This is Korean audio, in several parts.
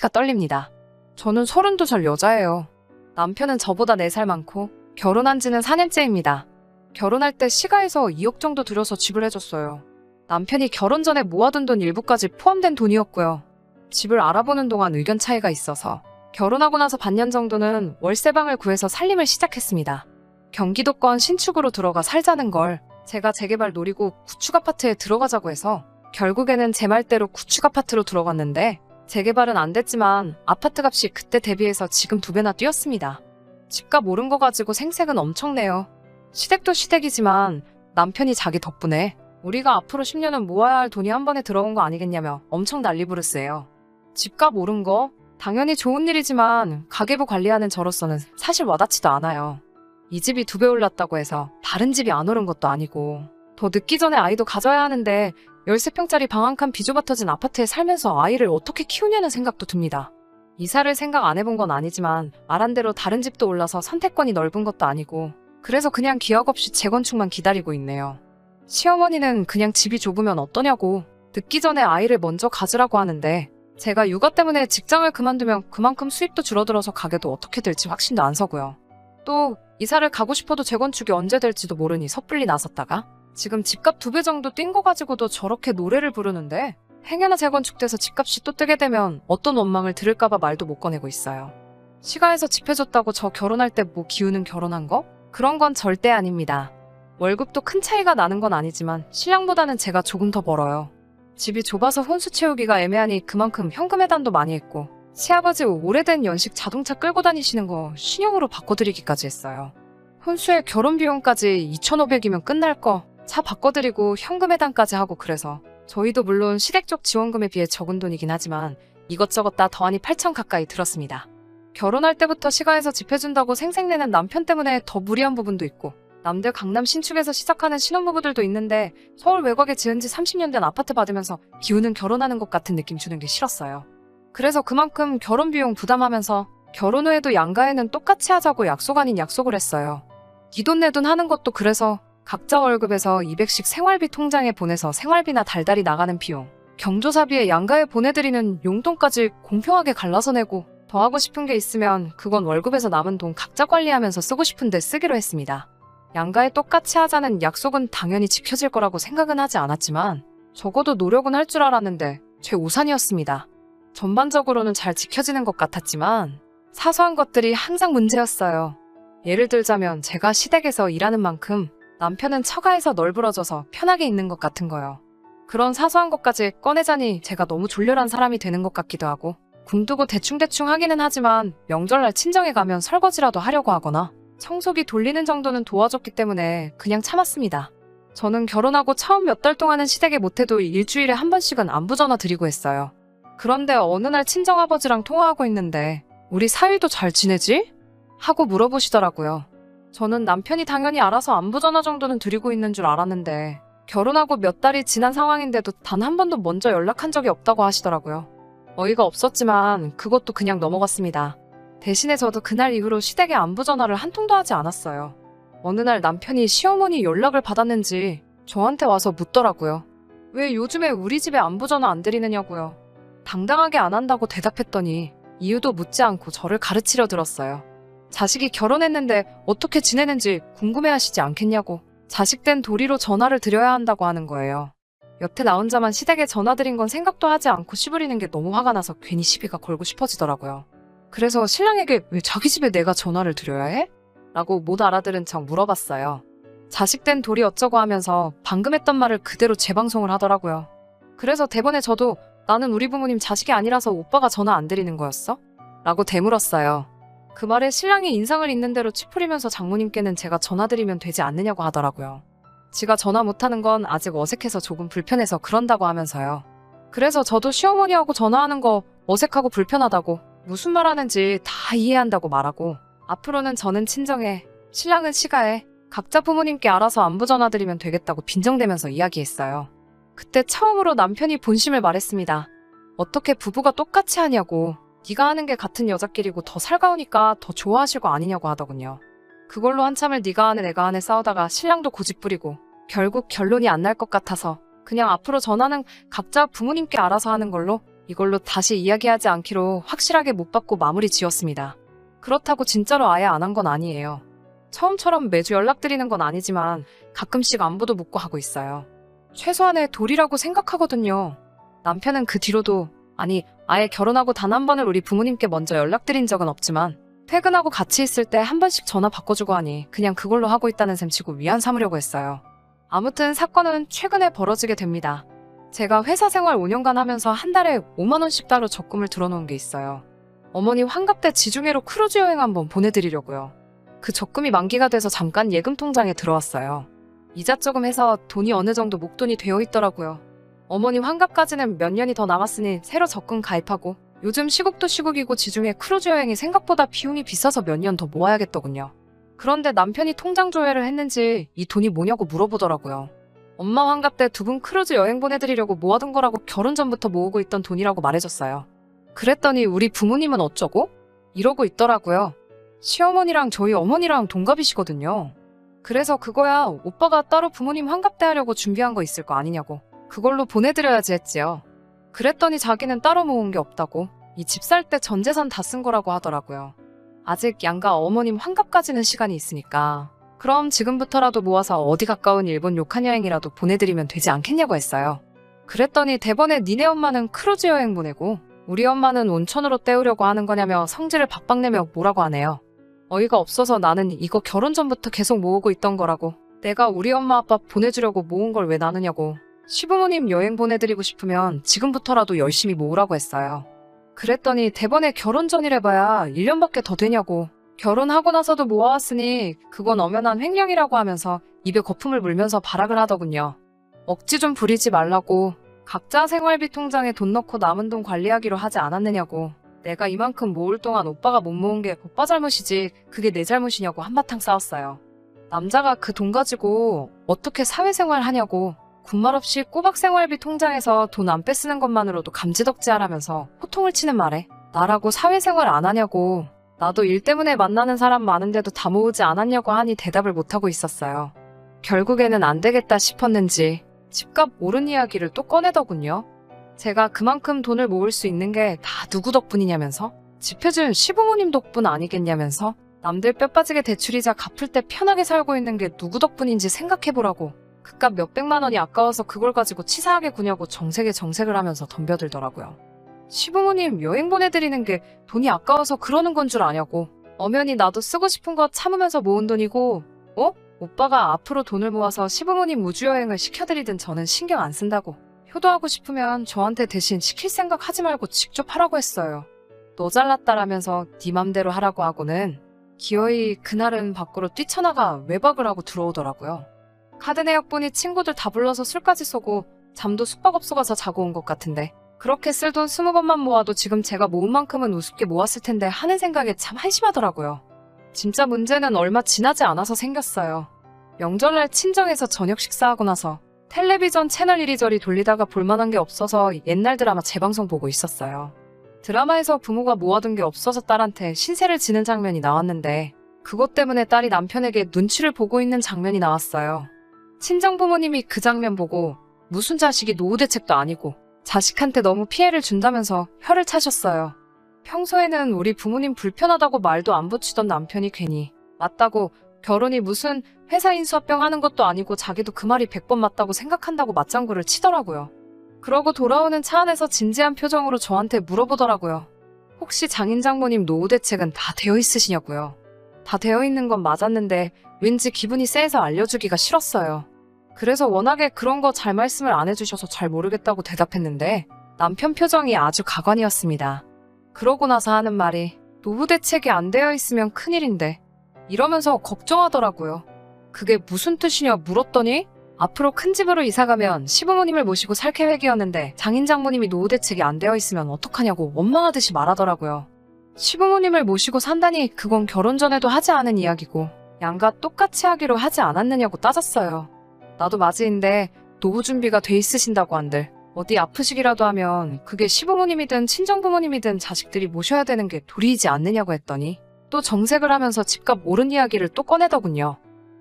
팔꿈치가 떨립니다. 저는 32살 여자예요. 남편은 저보다 4살 많고 결혼한 지는 4년째입니다. 결혼할 때 시가에서 2억 정도 들여서 집을 해줬어요. 남편이 결혼 전에 모아둔 돈 일부까지 포함된 돈이었고요. 집을 알아보는 동안 의견 차이가 있어서 결혼하고 나서 반년 정도는 월세방을 구해서 살림을 시작했습니다. 경기도권 신축으로 들어가 살자는 걸 제가 재개발 노리고 구축 아파트에 들어가자고 해서 결국에는 제 말대로 구축 아파트로 들어갔는데 재개발은 안 됐지만 아파트 값이 그때 대비해서 지금 2배나 뛰었습니다. 집값 오른 거 가지고 생색은 엄청 내요. 시댁도 시댁이지만 남편이 자기 덕분에 우리가 앞으로 10년은 모아야 할 돈이 한 번에 들어온 거 아니겠냐며 엄청 난리부르스예요. 집값 오른 거 당연히 좋은 일이지만 가계부 관리하는 저로서는 사실 와닿지도 않아요. 이 집이 2배 올랐다고 해서 다른 집이 안 오른 것도 아니고 더 늦기 전에 아이도 가져야 하는데 13평짜리 방 한 칸 비좁아 터진 아파트에 살면서 아이를 어떻게 키우냐는 생각도 듭니다. 이사를 생각 안 해본 건 아니지만 말한 대로 다른 집도 올라서 선택권이 넓은 것도 아니고 그래서 그냥 기억 없이 재건축만 기다리고 있네요. 시어머니는 그냥 집이 좁으면 어떠냐고 늦기 전에 아이를 먼저 가지라고 하는데 제가 육아 때문에 직장을 그만두면 그만큼 수입도 줄어들어서 가게도 어떻게 될지 확신도 안 서고요. 또 이사를 가고 싶어도 재건축이 언제 될지도 모르니 섣불리 나섰다가 지금 집값 2배 정도 뛴 거 가지고도 저렇게 노래를 부르는데 행여나 재건축돼서 집값이 또 뜨게 되면 어떤 원망을 들을까봐 말도 못 꺼내고 있어요. 시가에서 집 해줬다고 저 결혼할 때 뭐 기우는 결혼한 거? 그런 건 절대 아닙니다. 월급도 큰 차이가 나는 건 아니지만 신랑보다는 제가 조금 더 벌어요. 집이 좁아서 혼수 채우기가 애매하니 그만큼 현금 해단도 많이 했고 시아버지 오래된 연식 자동차 끌고 다니시는 거 신형으로 바꿔드리기까지 했어요. 혼수에 결혼 비용까지 2,500이면 끝날 거 차 바꿔드리고 현금 해단까지 하고 그래서 저희도 물론 시댁 쪽 지원금에 비해 적은 돈이긴 하지만 이것저것 다 더하니 8천 가까이 들었습니다. 결혼할 때부터 시가에서 집 해준다고 생색내는 남편 때문에 더 무리한 부분도 있고 남들 강남 신축에서 시작하는 신혼부부들도 있는데 서울 외곽에 지은 지 30년 된 아파트 받으면서 기우는 결혼하는 것 같은 느낌 주는 게 싫었어요. 그래서 그만큼 결혼 비용 부담하면서 결혼 후에도 양가에는 똑같이 하자고 약속 아닌 약속을 했어요. 이 돈 내 돈 하는 것도 그래서 각자 월급에서 200씩 생활비 통장에 보내서 생활비나 달달이 나가는 비용, 경조사비에 양가에 보내드리는 용돈까지 공평하게 갈라서 내고 더 하고 싶은 게 있으면 그건 월급에서 남은 돈 각자 관리하면서 쓰고 싶은데 쓰기로 했습니다. 양가에 똑같이 하자는 약속은 당연히 지켜질 거라고 생각은 하지 않았지만 적어도 노력은 할 줄 알았는데 제 오산이었습니다. 전반적으로는 잘 지켜지는 것 같았지만 사소한 것들이 항상 문제였어요. 예를 들자면 제가 시댁에서 일하는 만큼 남편은 처가에서 널브러져서 편하게 있는 것 같은 거요. 그런 사소한 것까지 꺼내자니 제가 너무 졸렬한 사람이 되는 것 같기도 하고 굶두고 대충대충 하기는 하지만 명절날 친정에 가면 설거지라도 하려고 하거나 청소기 돌리는 정도는 도와줬기 때문에 그냥 참았습니다. 저는 결혼하고 처음 몇 달 동안은 시댁에 못해도 일주일에 한 번씩은 안부 전화 드리고 했어요. 그런데 어느 날 친정아버지랑 통화하고 있는데 우리 사위도 잘 지내지? 하고 물어보시더라고요. 저는 남편이 당연히 알아서 안부 전화 정도는 드리고 있는 줄 알았는데 결혼하고 몇 달이 지난 상황인데도 단 한 번도 먼저 연락한 적이 없다고 하시더라고요. 어이가 없었지만 그것도 그냥 넘어갔습니다. 대신에 저도 그날 이후로 시댁에 안부 전화를 한 통도 하지 않았어요. 어느 날 남편이 시어머니 연락을 받았는지 저한테 와서 묻더라고요. 왜 요즘에 우리 집에 안부 전화 안 드리느냐고요. 당당하게 안 한다고 대답했더니 이유도 묻지 않고 저를 가르치려 들었어요. 자식이 결혼했는데 어떻게 지내는지 궁금해하시지 않겠냐고 자식된 도리로 전화를 드려야 한다고 하는 거예요. 여태 나 혼자만 시댁에 전화드린 건 생각도 하지 않고 씨부리는 게 너무 화가 나서 괜히 시비가 걸고 싶어지더라고요. 그래서 신랑에게 왜 자기 집에 내가 전화를 드려야 해? 라고 못 알아들은 척 물어봤어요. 자식된 도리 어쩌고 하면서 방금 했던 말을 그대로 재방송을 하더라고요. 그래서 대번에 저도 나는 우리 부모님 자식이 아니라서 오빠가 전화 안 드리는 거였어? 라고 되물었어요. 그 말에 신랑이 인상을 있는 대로 찌푸리면서 장모님께는 제가 전화드리면 되지 않느냐고 하더라고요. 지가 전화 못하는 건 아직 어색해서 조금 불편해서 그런다고 하면서요. 그래서 저도 시어머니하고 전화하는 거 어색하고 불편하다고 무슨 말 하는지 다 이해한다고 말하고 앞으로는 저는 친정에, 신랑은 시가에 각자 부모님께 알아서 안부 전화드리면 되겠다고 빈정대면서 이야기했어요. 그때 처음으로 남편이 본심을 말했습니다. 어떻게 부부가 똑같이 하냐고. 네가 하는 게 같은 여자끼리고 더 살가우니까 더 좋아하실 거 아니냐고 하더군요. 그걸로 한참을 네가 하네 내가 하네 싸우다가 신랑도 고집 부리고 결국 결론이 안 날 것 같아서 그냥 앞으로 전화는 각자 부모님께 알아서 하는 걸로 이걸로 다시 이야기하지 않기로 확실하게 못 받고 마무리 지었습니다. 그렇다고 진짜로 아예 안 한 건 아니에요. 처음처럼 매주 연락드리는 건 아니지만 가끔씩 안부도 묻고 하고 있어요. 최소한의 도리라고 생각하거든요. 남편은 그 뒤로도, 아니 아예 결혼하고 단 한 번을 우리 부모님께 먼저 연락드린 적은 없지만 퇴근하고 같이 있을 때 한 번씩 전화 바꿔주고 하니 그냥 그걸로 하고 있다는 셈 치고 위안 삼으려고 했어요. 아무튼 사건은 최근에 벌어지게 됩니다. 제가 회사 생활 5년간 하면서 한 달에 5만 원씩 따로 적금을 들어놓은 게 있어요. 어머니 환갑 때 지중해로 크루즈 여행 한번 보내드리려고요. 그 적금이 만기가 돼서 잠깐 예금 통장에 들어왔어요. 이자 조금 해서 돈이 어느 정도 목돈이 되어 있더라고요. 어머니 환갑까지는 몇 년이 더 남았으니 새로 적금 가입하고 요즘 시국도 시국이고 지중해 크루즈 여행이 생각보다 비용이 비싸서 몇 년 더 모아야겠더군요. 그런데 남편이 통장 조회를 했는지 이 돈이 뭐냐고 물어보더라고요. 엄마 환갑 때 두 분 크루즈 여행 보내드리려고 모아둔 거라고 결혼 전부터 모으고 있던 돈이라고 말해줬어요. 그랬더니 우리 부모님은 어쩌고? 이러고 있더라고요. 시어머니랑 저희 어머니랑 동갑이시거든요. 그래서 그거야 오빠가 따로 부모님 환갑 때 하려고 준비한 거 있을 거 아니냐고. 그걸로 보내드려야지 했지요. 그랬더니 자기는 따로 모은 게 없다고. 이 집 살 때 전 재산 다 쓴 거라고 하더라고요. 아직 양가 어머님 환갑까지는 시간이 있으니까 그럼 지금부터라도 모아서 어디 가까운 일본 료칸 여행이라도 보내드리면 되지 않겠냐고 했어요. 그랬더니 대번에 니네 엄마는 크루즈 여행 보내고 우리 엄마는 온천으로 때우려고 하는 거냐며 성질을 박박 내며 뭐라고 하네요. 어이가 없어서 나는 이거 결혼 전부터 계속 모으고 있던 거라고. 내가 우리 엄마 아빠 보내주려고 모은 걸 왜 나누냐고. 시부모님 여행 보내드리고 싶으면 지금부터라도 열심히 모으라고 했어요. 그랬더니 대번에 결혼 전이래봐야 1년밖에 더 되냐고. 결혼하고 나서도 모아왔으니 그건 엄연한 횡령이라고 하면서 입에 거품을 물면서 발악을 하더군요. 억지 좀 부리지 말라고. 각자 생활비 통장에 돈 넣고 남은 돈 관리하기로 하지 않았느냐고. 내가 이만큼 모을 동안 오빠가 못 모은 게 오빠 잘못이지 그게 내 잘못이냐고 한바탕 싸웠어요. 남자가 그 돈 가지고 어떻게 사회생활 하냐고. 군말 없이 꼬박 생활비 통장에서 돈 안 빼쓰는 것만으로도 감지덕지하라면서 호통을 치는 말에 나라고 사회생활 안 하냐고. 나도 일 때문에 만나는 사람 많은데도 다 모으지 않았냐고 하니 대답을 못하고 있었어요. 결국에는 안 되겠다 싶었는지 집값 오른 이야기를 또 꺼내더군요. 제가 그만큼 돈을 모을 수 있는 게 다 누구 덕분이냐면서 집 해준 시부모님 덕분 아니겠냐면서 남들 뼈 빠지게 대출이자 갚을 때 편하게 살고 있는 게 누구 덕분인지 생각해보라고. 그깟 몇백만 원이 아까워서 그걸 가지고 치사하게 구냐고 정색을 하면서 덤벼들더라고요. 시부모님 여행 보내드리는 게 돈이 아까워서 그러는 건 줄 아냐고. 엄연히 나도 쓰고 싶은 거 참으면서 모은 돈이고 오빠가 앞으로 돈을 모아서 시부모님 우주여행을 시켜드리든 저는 신경 안 쓴다고. 효도하고 싶으면 저한테 대신 시킬 생각 하지 말고 직접 하라고 했어요. 너 잘났다라면서 네 맘대로 하라고 하고는 기어이 그날은 밖으로 뛰쳐나가 외박을 하고 들어오더라고요. 카드 내역 보니 친구들 다 불러서 술까지 쏘고 잠도 숙박업소 가서 자고 온 것 같은데 그렇게 쓸 돈 20번만 모아도 지금 제가 모은 만큼은 우습게 모았을 텐데 하는 생각에 참 한심하더라고요. 진짜 문제는 얼마 지나지 않아서 생겼어요. 명절날 친정에서 저녁 식사하고 나서 텔레비전 채널 이리저리 돌리다가 볼만한 게 없어서 옛날 드라마 재방송 보고 있었어요. 드라마에서 부모가 모아둔 게 없어서 딸한테 신세를 지는 장면이 나왔는데 그것 때문에 딸이 남편에게 눈치를 보고 있는 장면이 나왔어요. 친정부모님이 그 장면 보고 무슨 자식이 노후대책도 아니고 자식한테 너무 피해를 준다면서 혀를 차셨어요. 평소에는 우리 부모님 불편하다고 말도 안 붙이던 남편이 괜히 맞다고 결혼이 무슨 회사 인수합병 하는 것도 아니고 자기도 그 말이 100번 맞다고 생각한다고 맞장구를 치더라고요. 그러고 돌아오는 차 안에서 진지한 표정으로 저한테 물어보더라고요. 혹시 장인 장모님 노후대책은 다 되어 있으시냐고요. 다 되어 있는 건 맞았는데 왠지 기분이 쎄해서 알려주기가 싫었어요. 그래서 워낙에 그런 거 잘 말씀을 안 해주셔서 잘 모르겠다고 대답했는데 남편 표정이 아주 가관이었습니다. 그러고 나서 하는 말이 노후대책이 안 되어 있으면 큰일인데 이러면서 걱정하더라고요. 그게 무슨 뜻이냐 물었더니 앞으로 큰 집으로 이사가면 시부모님을 모시고 살 계획이었는데 장인 장모님이 노후대책이 안 되어 있으면 어떡하냐고 원망하듯이 말하더라고요. 시부모님을 모시고 산다니 그건 결혼 전에도 하지 않은 이야기고 양가 똑같이 하기로 하지 않았느냐고 따졌어요. 나도 맞이인데 노후 준비가 돼 있으신다고 한들 어디 아프시기라도 하면 그게 시부모님이든 친정부모님이든 자식들이 모셔야 되는 게 도리이지 않느냐고 했더니 또 정색을 하면서 집값 오른 이야기를 또 꺼내더군요.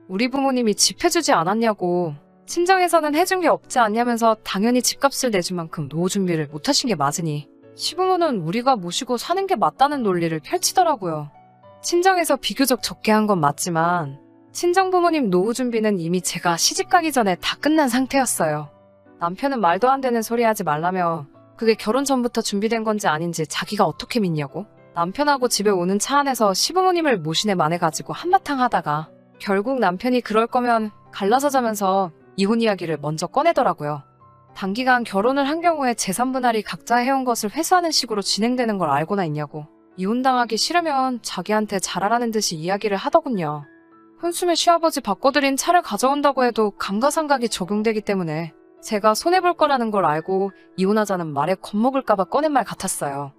우리 부모님이 집 해주지 않았냐고. 친정에서는 해준 게 없지 않냐면서 당연히 집값을 내준 만큼 노후 준비를 못하신 게 맞으니 시부모는 우리가 모시고 사는 게 맞다는 논리를 펼치더라고요. 친정에서 비교적 적게 한 건 맞지만 친정부모님 노후 준비는 이미 제가 시집 가기 전에 다 끝난 상태였어요. 남편은 말도 안 되는 소리 하지 말라며 그게 결혼 전부터 준비된 건지 아닌지 자기가 어떻게 믿냐고. 남편하고 집에 오는 차 안에서 시부모님을 모시네 마네가지고 한바탕 하다가 결국 남편이 그럴 거면 갈라서 자면서 이혼 이야기를 먼저 꺼내더라고요. 단기간 결혼을 한 경우에 재산 분할이 각자 해온 것을 회수하는 식으로 진행되는 걸 알고나 있냐고. 이혼당하기 싫으면 자기한테 잘하라는 듯이 이야기를 하더군요. 혼수매 시아버지 바꿔드린 차를 가져온다고 해도 감가상각이 적용되기 때문에 제가 손해볼 거라는 걸 알고 이혼하자는 말에 겁먹을까봐 꺼낸 말 같았어요.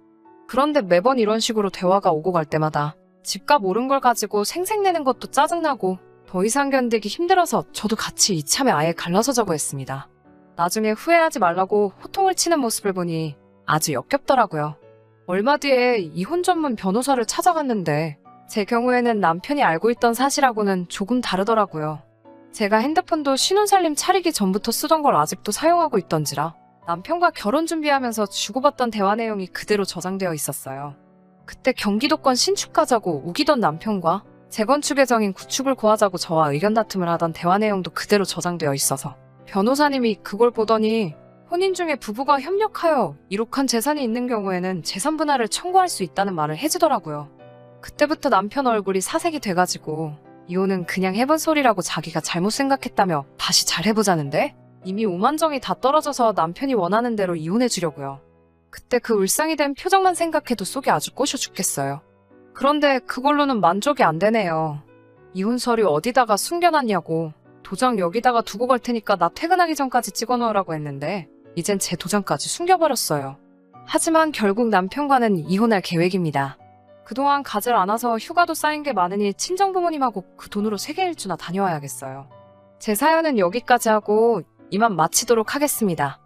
그런데 매번 이런 식으로 대화가 오고 갈 때마다 집값 오른 걸 가지고 생색내는 것도 짜증나고 더 이상 견디기 힘들어서 저도 같이 이참에 아예 갈라서자고 했습니다. 나중에 후회하지 말라고 호통을 치는 모습을 보니 아주 역겹더라고요. 얼마 뒤에 이혼 전문 변호사를 찾아갔는데 제 경우에는 남편이 알고 있던 사실하고는 조금 다르더라고요. 제가 핸드폰도 신혼살림 차리기 전부터 쓰던 걸 아직도 사용하고 있던지라 남편과 결혼 준비하면서 주고받던 대화 내용이 그대로 저장되어 있었어요. 그때 경기도권 신축하자고 우기던 남편과 재건축 예정인 구축을 구하자고 저와 의견 다툼을 하던 대화 내용도 그대로 저장되어 있어서 변호사님이 그걸 보더니 혼인 중에 부부가 협력하여 이룩한 재산이 있는 경우에는 재산 분할을 청구할 수 있다는 말을 해주더라고요. 그때부터 남편 얼굴이 사색이 돼가지고 이혼은 그냥 해본 소리라고 자기가 잘못 생각했다며 다시 잘 해보자는데 이미 오만정이 다 떨어져서 남편이 원하는 대로 이혼해주려고요. 그때 그 울상이 된 표정만 생각해도 속이 아주 꼬셔 죽겠어요. 그런데 그걸로는 만족이 안 되네요. 이혼 서류 어디다가 숨겨놨냐고. 도장 여기다가 두고 갈 테니까 나 퇴근하기 전까지 찍어놓으라고 했는데 이젠 제 도장까지 숨겨버렸어요. 하지만 결국 남편과는 이혼할 계획입니다. 그동안 가지를 않아서 휴가도 쌓인 게 많으니 친정부모님하고 그 돈으로 세계 일주나 다녀와야겠어요. 제 사연은 여기까지 하고 이만 마치도록 하겠습니다.